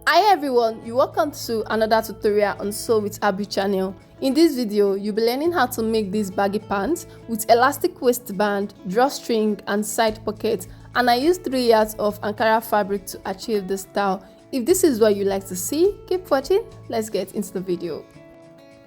Hi everyone, you welcome to another tutorial on Sew with Abby channel. In this video, you'll be learning how to make these baggy pants with elastic waistband, drawstring and side pockets, and I used 3 yards of Ankara fabric to achieve this style. If this is what you like to see, keep watching. Let's get into the video.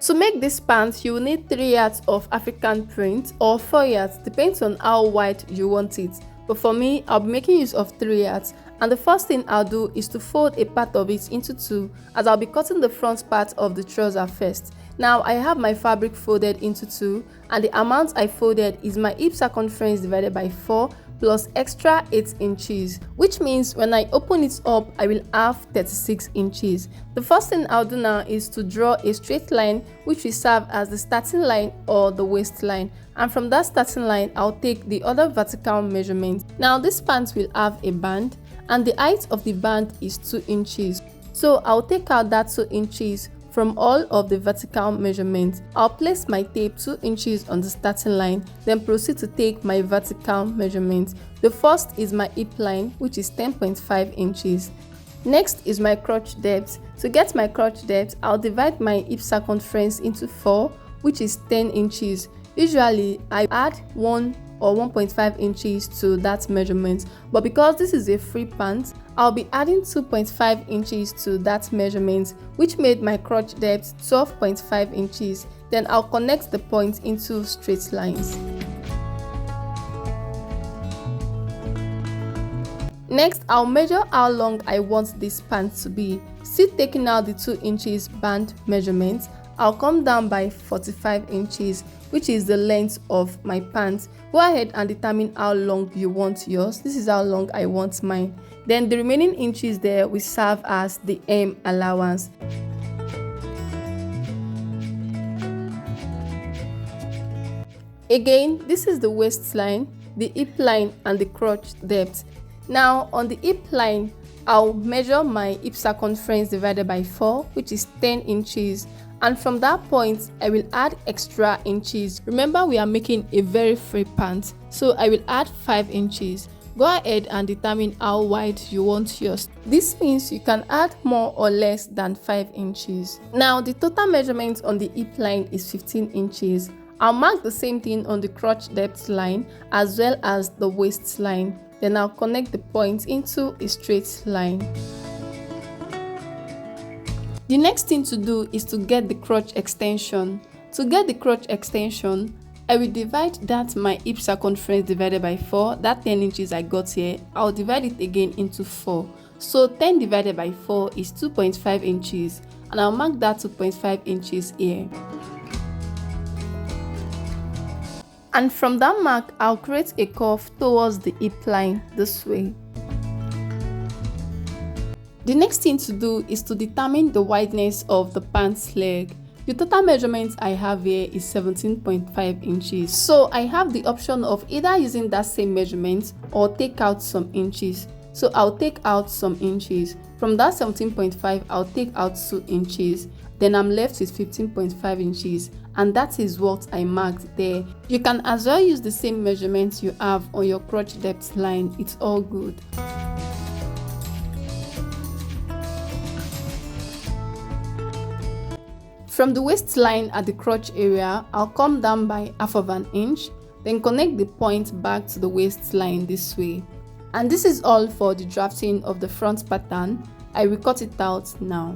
To make this pants, you will need 3 yards of African print or 4 yards, depends on how wide you want it. But for me, I'll be making use of 3 yards. And the first thing I'll do is to fold a part of it into 2, as I'll be cutting the front part of the trouser first. Now I have my fabric folded into 2, and the amount I folded is my hip circumference divided by 4 plus extra 8 inches, which means when I open it up I will have 36 inches. The first thing I'll do now is to draw a straight line which will serve as the starting line or the waistline, and from that starting line I'll take the other vertical measurement. Now this pants will have a band, and the height of the band is 2 inches. So I'll take out that 2 inches from all of the vertical measurements. I'll place my tape 2 inches on the starting line, then proceed to take my vertical measurements. The first is my hip line, which is 10.5 inches. Next is my crotch depth. To get my crotch depth, I'll divide my hip circumference into 4, which is 10 inches. Usually, I add 1 or 1.5 inches to that measurement, but because this is a free pant, I'll be adding 2.5 inches to that measurement, which made my crotch depth 12.5 inches. Then I'll connect the points into straight lines. Next, I'll measure how long I want this pant to be. Still taking out the 2 inches band measurement, I'll come down by 45 inches, which is the length of my pants. Go ahead and determine how long you want yours. This is how long I want mine. Then the remaining inches there will serve as the hem allowance. Again, this is the waistline, the hip line and the crotch depth. Now on the hip line, I'll measure my hip circumference divided by 4, which is 10 inches. And from that point, I will add extra inches. Remember, we are making a very free pant, so I will add 5 inches. Go ahead and determine how wide you want yours. This means you can add more or less than 5 inches. Now the total measurement on the hip line is 15 inches. I'll mark the same thing on the crotch depth line as well as the waistline. Then I'll connect the points into a straight line. The next thing to do is to get the crotch extension. To get the crotch extension, I will divide that my hip circumference divided by 4, that 10 inches I got here, I'll divide it again into 4. So 10 divided by 4 is 2.5 inches, and I'll mark that 2.5 inches here. And from that mark, I'll create a curve towards the hip line this way. The next thing to do is to determine the wideness of the pants leg. The total measurement I have here is 17.5 inches. So I have the option of either using that same measurement or take out some inches. So I'll take out some inches. From that 17.5, I'll take out 2 inches. Then I'm left with 15.5 inches. And that is what I marked there. You can as well use the same measurements you have on your crotch depth line. It's all good. From the waistline at the crotch area, I'll come down by half of an inch, then connect the point back to the waistline this way. And this is all for the drafting of the front pattern. I will cut it out now.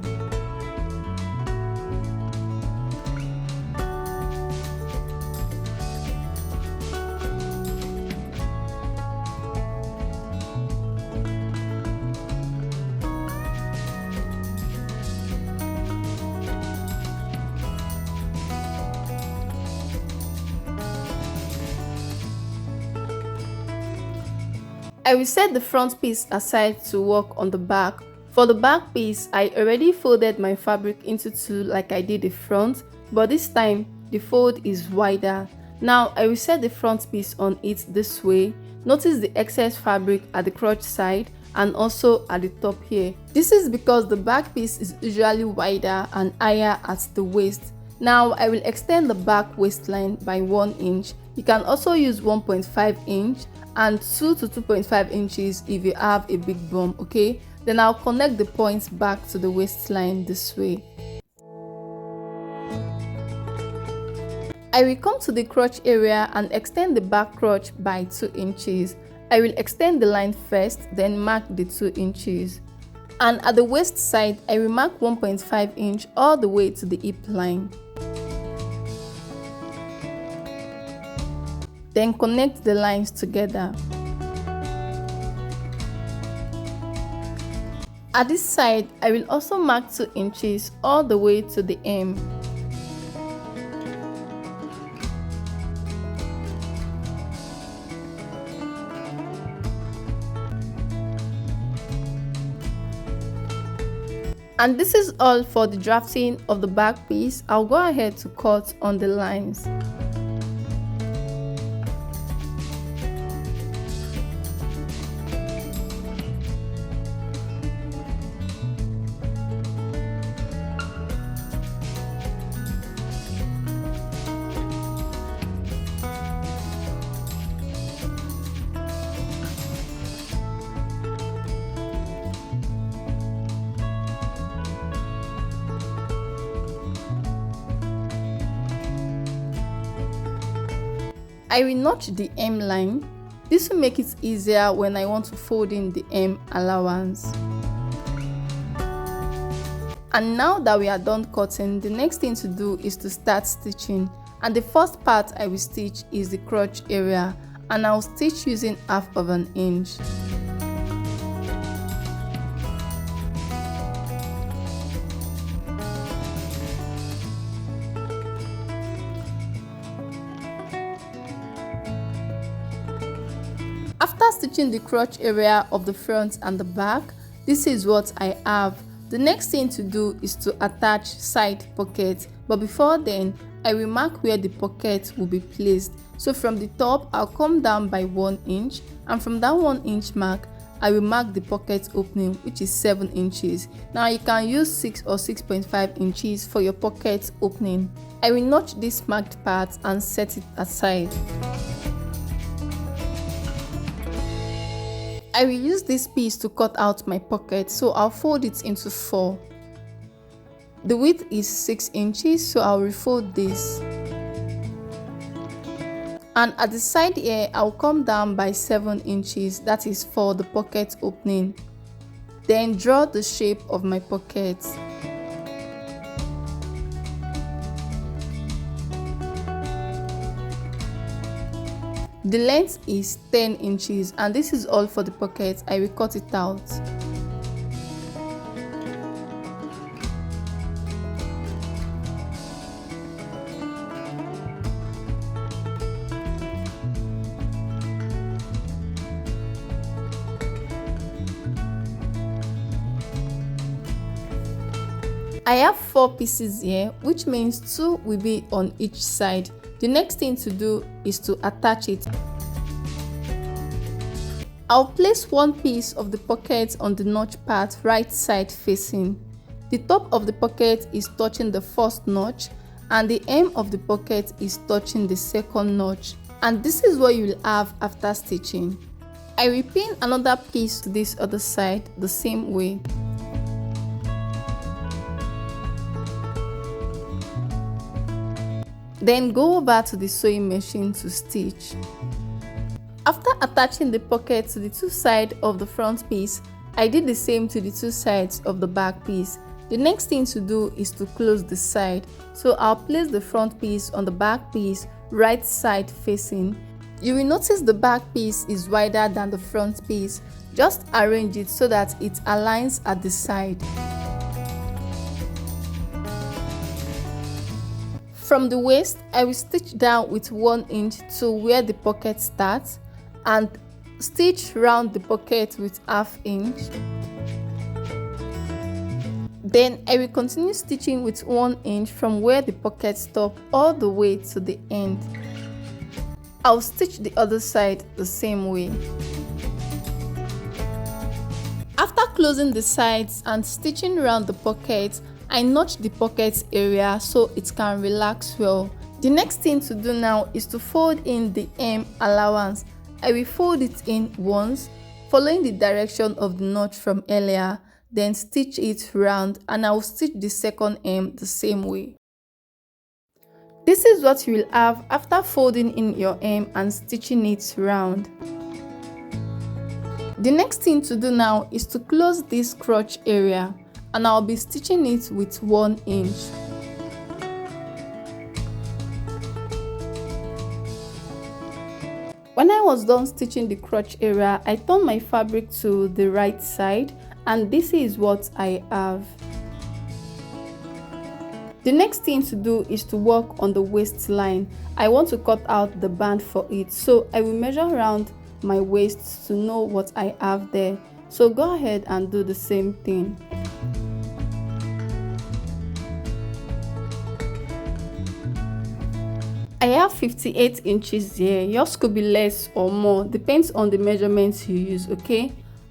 I will set the front piece aside to work on the back. For the back piece, I already folded my fabric into 2 like I did the front, but this time the fold is wider. Now I will set the front piece on it this way. Notice the excess fabric at the crotch side and also at the top here. This is because the back piece is usually wider and higher at the waist. Now I will extend the back waistline by 1 inch. You can also use 1.5 inch and 2 to 2.5 inches if you have a big bum. Okay, Then I'll connect the points back to the waistline this way. I will come to the crotch area and extend the back crotch by 2 inches. I will extend the line first, then mark the 2 inches. And at the waist side, I will mark 1.5 inch all the way to the hip line. Then connect the lines together. At this side, I will also mark 2 inches all the way to the hem. And this is all for the drafting of the back piece. I'll go ahead to cut on the lines. I will notch the hem line. This will make it easier when I want to fold in the hem allowance. And now that we are done cutting, the next thing to do is to start stitching. And the first part I will stitch is the crotch area, and I'll stitch using 1/2 inch. After stitching the crotch area of the front and the back, this is what I have. The next thing to do is to attach side pockets, but before then, I will mark where the pocket will be placed. So from the top, I'll come down by 1 inch, and from that 1 inch mark, I will mark the pocket opening, which is 7 inches. Now you can use 6 or 6.5 inches for your pocket opening. I will notch this marked part and set it aside. I will use this piece to cut out my pocket, so I'll fold it into 4. The width is 6 inches, so I'll refold this. And at the side here, I'll come down by 7 inches, that is for the pocket opening. Then draw the shape of my pocket. The length is 10 inches, and this is all for the pocket. I will cut it out. I have 4 pieces here, which means 2 will be on each side. The next thing to do is to attach it. I'll place one piece of the pocket on the notch part right side facing. The top of the pocket is touching the first notch, and the hem of the pocket is touching the second notch. And this is what you will have after stitching. I will pin another piece to this other side the same way. Then go over to the sewing machine to stitch. After attaching the pocket to the 2 sides of the front piece, I did the same to the 2 sides of the back piece. The next thing to do is to close the side. So I'll place the front piece on the back piece right side facing. You will notice the back piece is wider than the front piece. Just arrange it so that it aligns at the side. From the waist, I will stitch down with 1 inch to where the pocket starts and stitch round the pocket with 1/2 inch. Then I will continue stitching with 1 inch from where the pocket stops all the way to the end. I'll stitch the other side the same way. After closing the sides and stitching around the pocket, I notch the pocket area so it can relax well. The next thing to do now is to fold in the hem allowance. I will fold it in once, following the direction of the notch from earlier, then stitch it round, and I will stitch the second hem the same way. This is what you will have after folding in your hem and stitching it round. The next thing to do now is to close this crotch area, and I'll be stitching it with 1 inch. When I was done stitching the crotch area, I turned my fabric to the right side, and this is what I have. The next thing to do is to work on the waistline. I want to cut out the band for it, so I will measure around my waist to know what I have there. So go ahead and do the same thing. I have 58 inches here. Yours could be less or more, depends on the measurements you use, okay?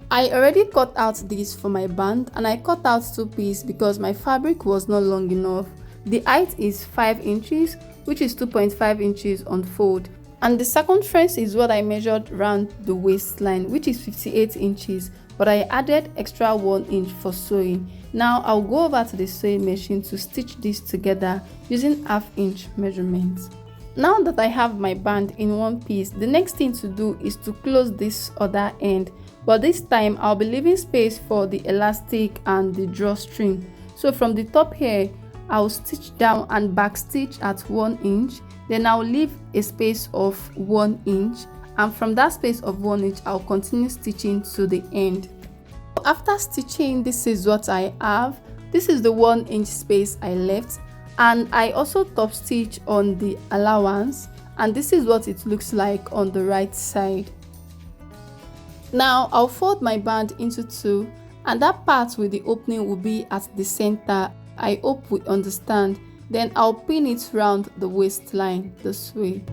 I already cut out this for my band, and I cut out 2 pieces because my fabric was not long enough. The height is 5 inches, which is 2.5 inches on fold. And the circumference is what I measured around the waistline, which is 58 inches, but I added extra 1 inch for sewing. Now I'll go over to the sewing machine to stitch this together using 1/2 inch measurements. Now that I have my band in one piece, the next thing to do is to close this other end, but this time I'll be leaving space for the elastic and the drawstring. So from the top here, I'll stitch down and back stitch at 1 inch, then I'll leave a space of 1 inch, and from that space of 1 inch I'll continue stitching to the end. After stitching, this is what I have. This is the 1 inch space I left, and I also top stitch on the allowance, and this is what it looks like on the right side. Now I'll fold my band into 2, and that part with the opening will be at the center. I hope we understand. Then I'll pin it round the waistline this way.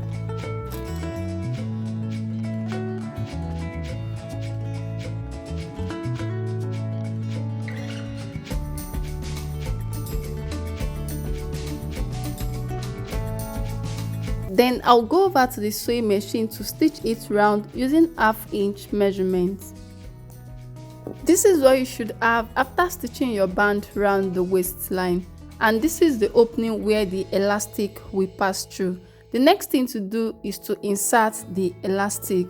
Then I'll go over to the sewing machine to stitch it round using 1/2 inch measurements. This is what you should have after stitching your band round the waistline, and this is the opening where the elastic will pass through. The next thing to do is to insert the elastic.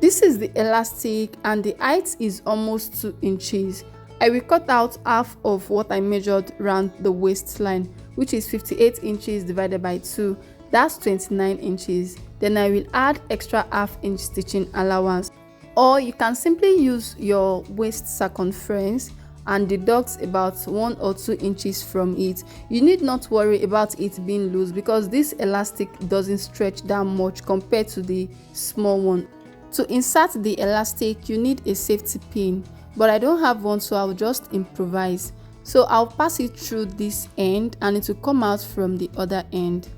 This is the elastic, and the height is almost 2 inches. I will cut out half of what I measured round the waistline, which is 58 inches divided by 2. That's 29 inches. Then I will add extra 1/2 inch stitching allowance, or you can simply use your waist circumference and deduct about 1 or 2 inches from it. You need not worry about it being loose because this elastic doesn't stretch that much compared to the small one. To insert the elastic, you need a safety pin, but I don't have one, so I'll just improvise. So I'll pass it through this end and it will come out from the other end.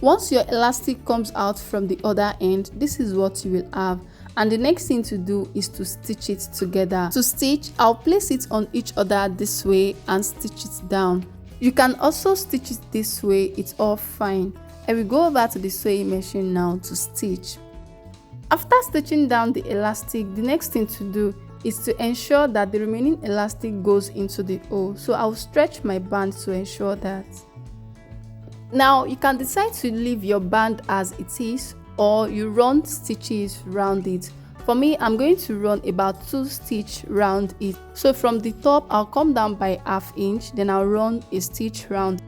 Once your elastic comes out from the other end, this is what you will have, and the next thing to do is to stitch it together. To stitch, I'll place it on each other this way and stitch it down. You can also stitch it this way, it's all fine. I will go over to the sewing machine now to stitch. After stitching down the elastic, the next thing to do is to ensure that the remaining elastic goes into the hole. So I'll stretch my band to ensure that. Now you can decide to leave your band as it is, or you run stitches round it. For me, I'm going to run about 2 stitches round it. So from the top, I'll come down by 1/2 inch, then I'll run a stitch round,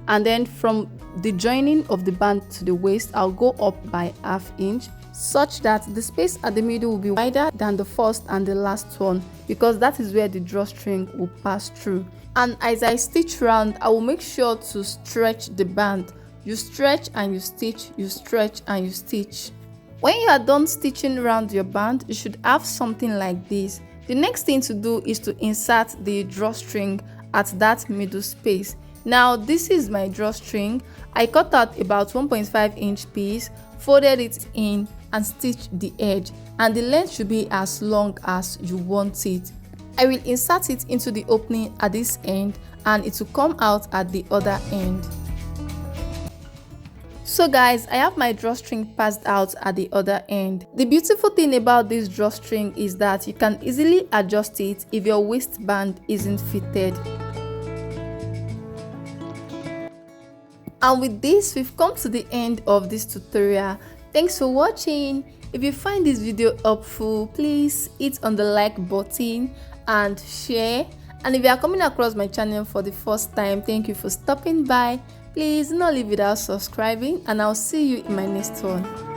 and then from the joining of the band to the waist, I'll go up by 1/2 inch, such that the space at the middle will be wider than the first and the last one, because that is where the drawstring will pass through. And as I stitch round, I will make sure to stretch the band. You stretch and you stitch, you stretch and you stitch. When you are done stitching around your band, you should have something like this. The next thing to do is to insert the drawstring at that middle space. Now this is my drawstring. I cut out about 1.5 inch piece, folded it in and stitched the edge. and the length should be as long as you want it. I will insert it into the opening at this end and it will come out at the other end. So guys, I have my drawstring passed out at the other end. The beautiful thing about this drawstring is that you can easily adjust it if your waistband isn't fitted. And with this, we've come to the end of this tutorial. Thanks for watching. If you find this video helpful, please hit on the like button and share. And if you are coming across my channel for the first time, thank you for stopping by. Please do not leave without subscribing, and I'll see you in my next one.